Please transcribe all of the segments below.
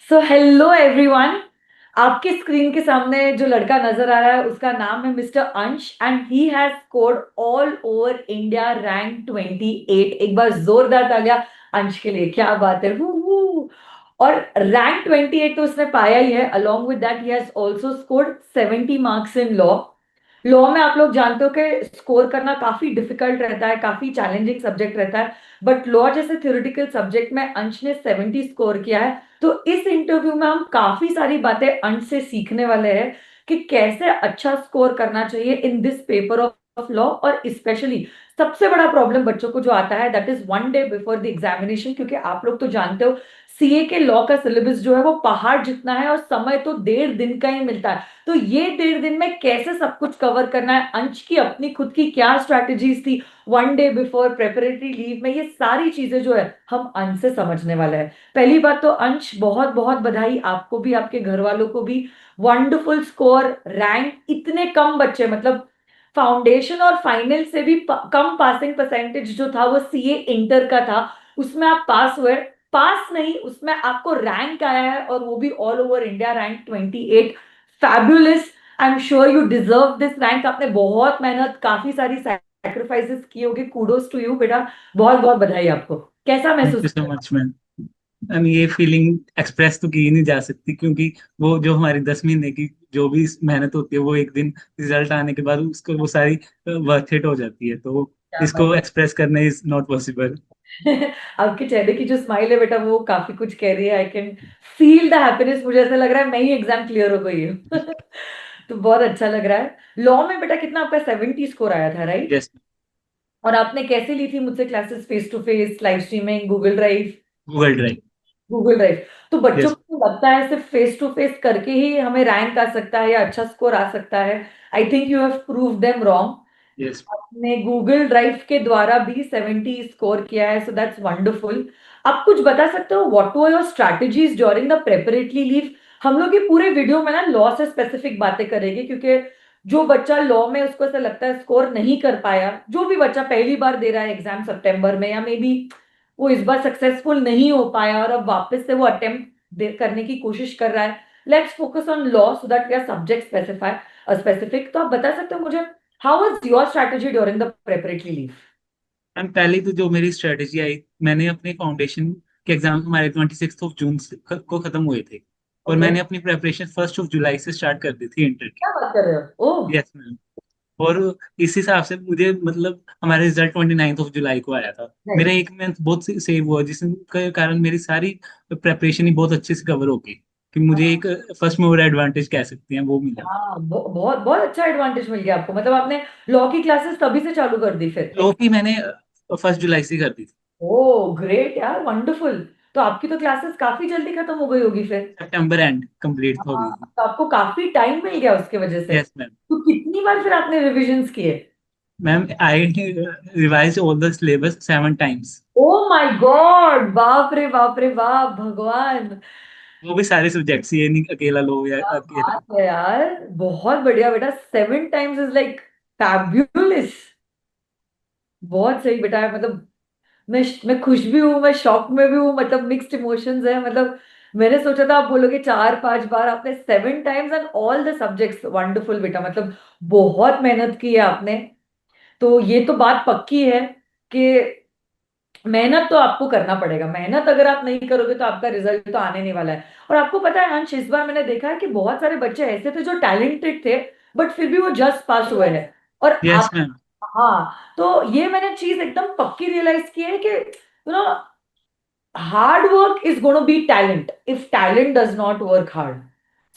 So hello everyone. आपके screen के सामने जो लड़का नजर आ रहा है उसका नाम है मिस्टर अंश and he has scored all over India rank 28। एक बार जोरदार तालियां अंश के लिए, क्या बात है। हु। और रैंक 28 तो उसने पाया ही है। Along with that he has also scored 70 marks in law. Law में आप लोग जानते हो कि स्कोर करना काफी डिफिकल्ट रहता है, काफी चैलेंजिंग सब्जेक्ट रहता है। बट लॉ जैसे थ्योरेटिकल सब्जेक्ट में अंश ने 70 स्कोर किया है। तो इस इंटरव्यू में हम काफी सारी बातें अंश से सीखने वाले हैं कि कैसे अच्छा स्कोर करना चाहिए in this paper of law. और स्पेशली सबसे बड़ा प्रॉब्लम बच्चों को जो आता है that is one day before the examination, क्योंकि आप लोग तो जानते हो सीए के लॉ का सिलेबस जो है वो पहाड़ जितना है और समय तो 1.5 दिन का ही मिलता है। तो ये 1.5 दिन में कैसे सब कुछ कवर करना है, अंश की अपनी खुद की क्या स्ट्रैटेजीज थी one day before preparatory leave में, ये सारी चीजें जो है हम अंश से समझने वाले हैं। पहली बात तो अंश, बहुत बहुत बधाई आपको भी, आपके घर वालों को भी। वंडरफुल स्कोर, रैंक, इतने कम बच्चे, मतलब फाउंडेशन और फाइनल से भी कम पासिंग परसेंटेज जो था वो सीए इंटर का था, उसमें आप पास हुए। पास नहीं, उसमें आपको रैंक आया है और वो भी all over India rank 28। Fabulous. I am sure you deserve this rank. आपने बहुत मेहनत, काफी सारी सैक्रिफाइसेस किए होंगे। कूडोज टू यू बेटा, बहुत बहुत बधाई आपको। कैसा थैंक महसूस यू सो कर मच मैम। मैम, ये फीलिंग एक्सप्रेस तो की ही नहीं जा सकती, क्योंकि वो जो हमारी 10 महीने की जो भी मेहनत होती है वो एक दिन रिजल्ट आने के बाद उसको वो सारी वर्थ इट हो जाती है, तो क्या बात इसको एक्सप्रेस करना इज नॉट पॉसिबल। है। आपके चेहरे की जो स्माइल है बेटा वो काफी कुछ कह रही है। I can feel the happiness. मुझे ऐसा लग रहा है मैं ही एग्जाम क्लियर हो गई हूँ। तो बहुत अच्छा लग रहा है। लॉ में बेटा कितना आपका 70 स्कोर आया था, राइट? यस। और आपने कैसे ली थी मुझसे classes, face to face, live streaming, Google drive? Google drive. Google drive. तो बच्चों यस। को लगता है सिर्फ फेस टू फेस करके ही हमें रैंक आ सकता है या अच्छा स्कोर आ सकता है। I think you have prove them wrong. Yes. आपने गूगल ड्राइव के द्वारा भी 70 स्कोर किया है, सो दैट्स वंडरफुल। आप कुछ बता सकते हो what were your strategies during the preparatory leave? हम लोग ये पूरे वीडियो में ना लॉ से स्पेसिफिक बातें करेंगे, क्योंकि जो बच्चा लॉ में उसको ऐसा लगता है स्कोर नहीं कर पाया, जो भी बच्चा पहली बार दे रहा है एग्जाम सितंबर में, या मे बी वो इस बार सक्सेसफुल नहीं हो पाया और अब वापस से वो अटेम्प्ट करने की कोशिश कर रहा है, let's focus on law so that we are subject specify specific. तो आप बता सकते हो मुझे how was your strategy during the preparatory leave? Ma'am, पहले तो जो मेरी स्ट्रेटेजी आई, मैंने अपने फाउंडेशन के एग्जाम हमारे 26 जून को खत्म हुए थे, और ओके। मैंने अपनी प्रेपरेशन 1 जुलाई से स्टार्ट कर दी थी इंटर की। क्या बात कर रहे हो? ओह। Yes ma'am. और इस हिसाब से मुझे मतलब हमारा रिजल्ट 29 जुलाई को आया था। मेरा राइट। एक मंथ बहुत सेव हुआ, जिसके कारण मेरी सारी प्रेपरेशन ही बहुत अच्छे से कवर हो गई, कि मुझे एक फर्स्ट मूवर एडवांटेज कह सकते हैं वो मिला। हाँ, बहुत बहुत अच्छा एडवांटेज मिल गया आपको। मतलब आपने लॉ की क्लासेस तभी से चालू कर दी फिर? लो की मैंने 1 जुलाई से कर दी थी। ओह ग्रेट यार, वंडरफुल। तो आपकी तो क्लासेस काफी जल्दी खत्म हो गई होगी फिर। सितंबर एंड कंप्लीट हो गई हाँ, थी। तो आपको काफी टाइम मिल गया उसके वजह से। Yes ma'am. तो कितनी बार फिर आपने रिविजन्स किए? Ma'am, I revise all the syllabus 7 times. Oh my God, बाप रे बाप रे बाप, भगवान। वो भी सारे सब्जेक्ट्स, ये नहीं अकेला लो या क्या अकेला। बात है यार, बहुत बढ़िया बेटा। 7 टाइम्स इज लाइक फैब्यूलस। बहुत सही बेटा। मतलब मैं खुश भी हूँ, मैं शॉक में भी हूँ, मतलब मिक्स्ड इमोशंस है। मतलब मैंने सोचा था आप बोलोगे 4-5 बार, आपने 7 times and all the subjects. Wonderful बेटा, मतलब बहुत मेहनत की है आपने। तो ये तो बात पक्की है कि मेहनत तो आपको करना पड़ेगा। मेहनत अगर आप नहीं करोगे तो आपका रिजल्ट तो आने नहीं वाला है। और आपको पता है अंश, इस बार मैंने देखा है कि बहुत सारे बच्चे ऐसे थे जो टैलेंटेड थे बट फिर भी वो जस्ट पास हुए हैं। और यस आप, मैम। हाँ, तो ये मैंने चीज एकदम पक्की रियलाइज की है कि hard work is going to beat talent if talent does not work hard.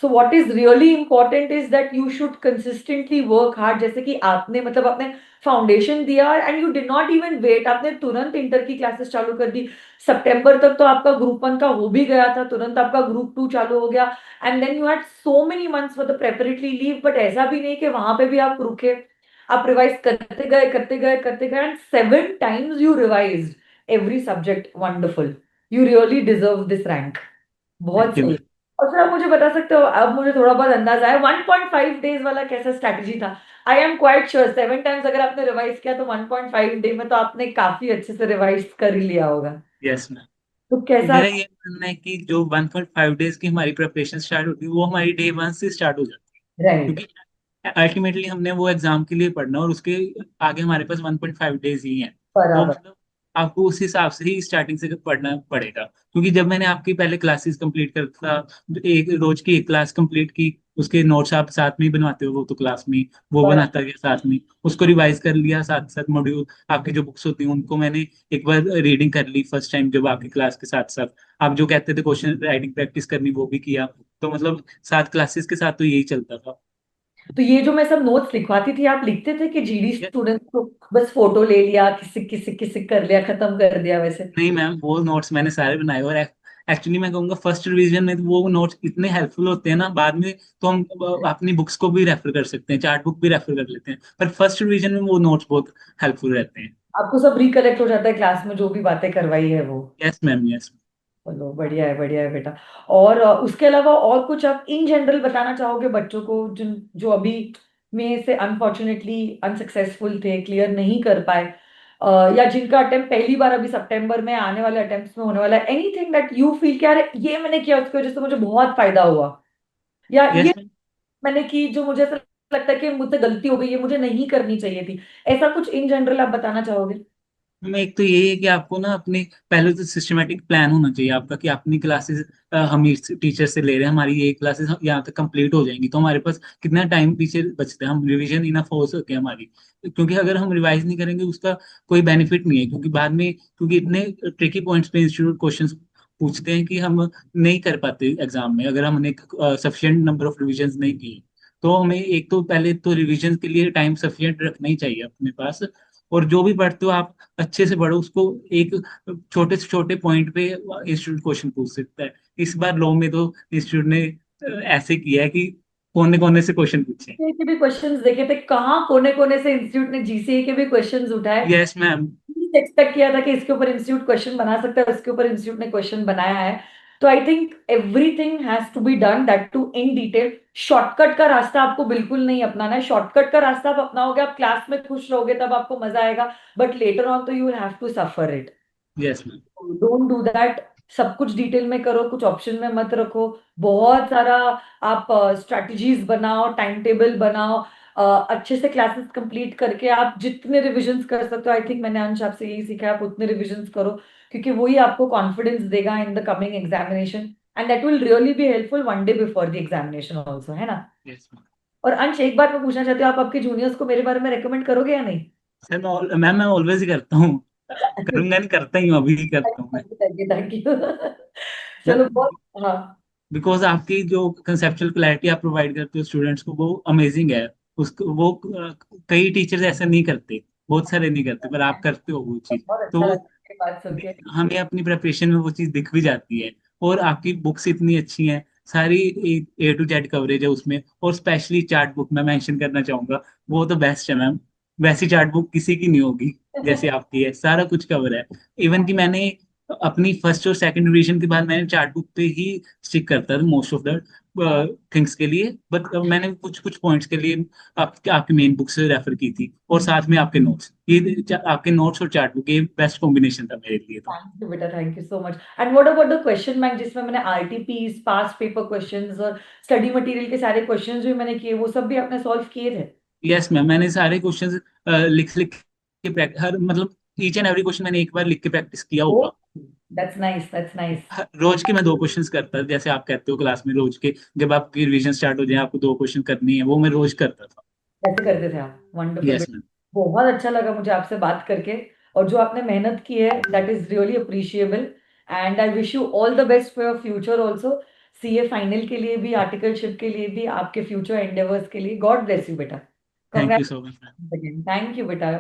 So what is really important is that you should consistently work hard, जैसे कि आपने, मतलब आपने फाउंडेशन दिया and you did not even wait, आपने तुरंत inter की classes चालू कर दी। सितंबर तक तो आपका ग्रुप वन का हो भी गया था, तुरंत आपका ग्रुप टू चालू हो गया। And then you had so many months for the preparatory leave, but ऐसा भी नहीं कि वहां पे भी आप रुके। आप रिवाइज करते गए करते गए करते गए and 7 times you revise every subject. Wonderful. You really deserve this rank. बहुत थैंक यू सही। मैम। और सर आप मुझे बता सकते हो, अब मुझे थोड़ा बहुत अंदाजा है 1.5 डेज वाला कैसा स्ट्रैटेजी था? I am quite sure 7 times अगर आपने रिवाइज किया तो 1.5 डे में तो आपने काफी अच्छे से रिवाइज कर ही लिया होगा। Yes ma'am. तो कैसा? मेरा ये मानना है कि जो 1.5 डेज की हमारी प्रिपरेशन स्टार्ट होती है वो हमारी डे 1 से स्टार्ट हो जाती है, राइट। क्योंकि अल्टीमेटली हमने वो एग्जाम के लिए पढ़ना और उसके आगे हमारे पास 1.5 डेज ही हैं। तो बराबर। मतलब आपको उस हिसाब से ही स्टार्टिंग से पढ़ना पड़ेगा, क्योंकि जब मैंने आपकी पहले क्लासेस कंप्लीट करता, एक रोज की एक क्लास कंप्लीट की, उसके नोट्स आप साथ में ही बनवाते हो, वो तो क्लास में वो बराबर। बनाता गया साथ में, उसको रिवाइज कर लिया साथ साथ मॉड्यूल, आपकी जो बुक्स होती हैं उनको मैंने एक बार रीडिंग कर ली फर्स्ट टाइम जब आपकी क्लास के साथ साथ, आप जो कहते थे क्वेश्चन राइटिंग प्रैक्टिस करनी वो भी किया। तो मतलब साथ क्लासेस के साथ तो यही चलता था। तो ये जो मैं सब नोट्स लिखवाती थी, आप लिखते थे कि जीडी या- स्टूडेंट्स को बस फोटो ले लिया, किसी किसी किसी कर लिया, खत्म कर दिया वैसे? नहीं मैम, वो नोट्स मैंने सारे बनाए, और एक्चुअली मैं कहूँगा फर्स्ट रिवीजन में तो वो नोट्स इतने हेल्पफुल होते हैं ना, बाद में तो हम अपनी बुक्स को भी रेफर कर सकते हैं, चार्ट बुक भी रेफर कर लेते हैं, पर फर्स्ट रिवीजन में वो नोट्स बहुत हेल्पफुल रहते हैं। आपको सब रिकलेक्ट हो जाता है क्लास में जो भी बातें करवाई है वो? Yes ma'am, yes. चलो बढ़िया है बेटा। और उसके अलावा और कुछ आप इन जनरल बताना चाहोगे बच्चों को, जिन जो अभी में से अनफॉर्चुनेटली अनसक्सेसफुल थे, क्लियर नहीं कर पाए, या जिनका अटेम्प्ट पहली बार अभी सितंबर में आने वाले अटेम्प्ट्स में होने वाला है, एनीथिंग दैट यू फील कि यार ये मैंने किया उसकी वजह से मुझे बहुत फायदा हुआ, या यस ये मैंने की जो मुझे ऐसा लगता है कि मुझसे गलती हो गई, ये मुझे नहीं करनी चाहिए थी, ऐसा कुछ इन जनरल आप बताना चाहोगे? मैं, एक तो यही है कि आपको ना अपने पहले तो सिस्टमेटिक प्लान होना चाहिए आपका, कि अपनी क्लासेस हम इस टीचर से ले रहे हैं, हमारी ये क्लासेस यहाँ तक कंप्लीट हो जाएंगी तो हमारे पास कितना टाइम पीछे बचता है, हम रिवीजन इनफ हो सके हमारी, क्योंकि अगर हम रिवाइज नहीं करेंगे उसका कोई बेनिफिट नहीं है, क्योंकि बाद में क्योंकि इतने ट्रिकी पॉइंट्स पे इंस्टीट्यूट क्वेश्चंस पूछते हैं कि हम नहीं कर पाते एग्जाम में, अगर हमने सफिशिएंट नंबर ऑफ रिविजन नहीं किए। तो हमें एक तो पहले तो रिवीजन के लिए टाइम सफिशिएंट रखना ही चाहिए अपने पास, और जो भी पढ़ते हो आप अच्छे से पढ़ो उसको, एक छोटे से छोटे पॉइंट पे इंस्टीट्यूट क्वेश्चन पूछ सकता है। इस बार लॉ में तो इंस्टीट्यूट ने ऐसे किया है कि कोने कोने से क्वेश्चन पूछे। जीसीए के भी क्वेश्चंस देखे थे, कहाँ कोने कोने से इंस्टीट्यूट ने जीसीए के भी क्वेश्चंस उठाए। Yes ma'am. एक्सपेक्ट किया था कि इसके ऊपर इंस्टीट्यूट क्वेश्चन बना सकता है, उसके ऊपर इंस्टीट्यूट ने क्वेश्चन बनाया है। तो I think everything has to be done that too in detail. Shortcut का रास्ता आपको बिल्कुल नहीं अपनाना है। शॉर्टकट का रास्ता आप अपनाओगे, आप क्लास में खुश रहोगे, तब आपको मजा आएगा, बट लेटर ऑन तो you will have to suffer it. Yes ma'am. Don't do that. सब कुछ डिटेल में करो, कुछ ऑप्शन में मत रखो। बहुत सारा आप स्ट्रेटजीज बनाओ, टाइम टेबल बनाओ, अच्छे से क्लासेस कंप्लीट करके आप जितने रिविजन्स कर सकते हो, आई थिंक मैंने अंश आपसे यही सीखा है, आप उतने रिविजन्स करो, क्योंकि वही आपको कॉन्फिडेंस देगा in the coming examination, and that will really be helpful one day before the examination also, है ना? Yes ma'am. और अंश, एक बात मैं पूछना चाहती हूँ, आप आपके जूनियर्स को मेरे बारे में रेकमेंड करोगे या नहीं? सर मैं ऑलवेज ही करता हूँ, करूंगा नहीं, करता ही हूँ, अभी ही करता हूँ मैं। Thank you thank you. चलो बहुत। हाँ। बिकॉज आपकी जो कंसेप्चुअल क्लैरिटी आप प्रोवाइड करते हो स्टूडेंट्स को वो अमेजिंग है, उसको वो कई टीचर्स ऐसा नहीं करते, बहुत सारे नहीं करते, पर आप करते हो वो चीज। बहुत तो अच्छा लगा ये बात सुन के। हमें अपनी प्रिपरेशन में वो चीज दिख भी जाती है, और आपकी बुक्स इतनी अच्छी हैं, सारी A to Z कवरेज है उसमें, और स्पेशली चार्ट बुक मैं मेंशन करना चाहूंगा, वो तो बेस्ट है मैम, वैसी चार्ट बुक किसी की नहीं होगी जैसे आपकी है, सारा कुछ कवर है। इवन कि मैंने अपनी फर्स्ट और सेकंड रिवीजन के बाद मैंने चार्ट बुक पे ही स्टिक करता था मोस्ट ऑफ द थिंग्स के लिए, बट मैंने कुछ कुछ पॉइंट्स के लिए आपकी मेन बुक से रेफर की थी, और साथ में आपके नोट्स, ये आपके नोट्स और चार्ट बुक ये बेस्ट कॉम्बिनेशन था मेरे लिए तो। थैंक यू बेटा, thank you so much. And what about the question bank, जिसमें मैंने आरटीपीस, पास्ट पेपर क्वेश्चंस और स्टडी मटेरियल के सारे क्वेश्चंस भी मैंने किए, वो सब भी आपने सॉल्व किए थे? यस मैम, मैंने सारे क्वेश्चंस लिख लिख के हर मतलब ईच एंड एवरी क्वेश्चन मैंने एक बार लिख के प्रैक्टिस किया ओ, होगा। That's nice, that's nice. रोज के मैं 2 क्वेश्चंस करता था, जैसे आप कहते हो क्लास में रोज के, जब आपकी रिवीजन स्टार्ट हो जाए आपको 2 क्वेश्चन करनी है, वो मैं रोज करता था। कैसे करते थे आप? वंडरफुल यस बेटा। मैम। बहुत अच्छा लगा मुझे आपसे बात करके, और जो आपने मेहनत की है that is really appreciable, and I wish you all the best for your future also, CA final के लिए भी, आर्टिकलशिप के लिए भी, आपके फ्यूचर एंडेवर्स के लिए। गॉड ब्लेस यू बेटा। Thank you so congratulation much ma'am. Again, thank you बेटा।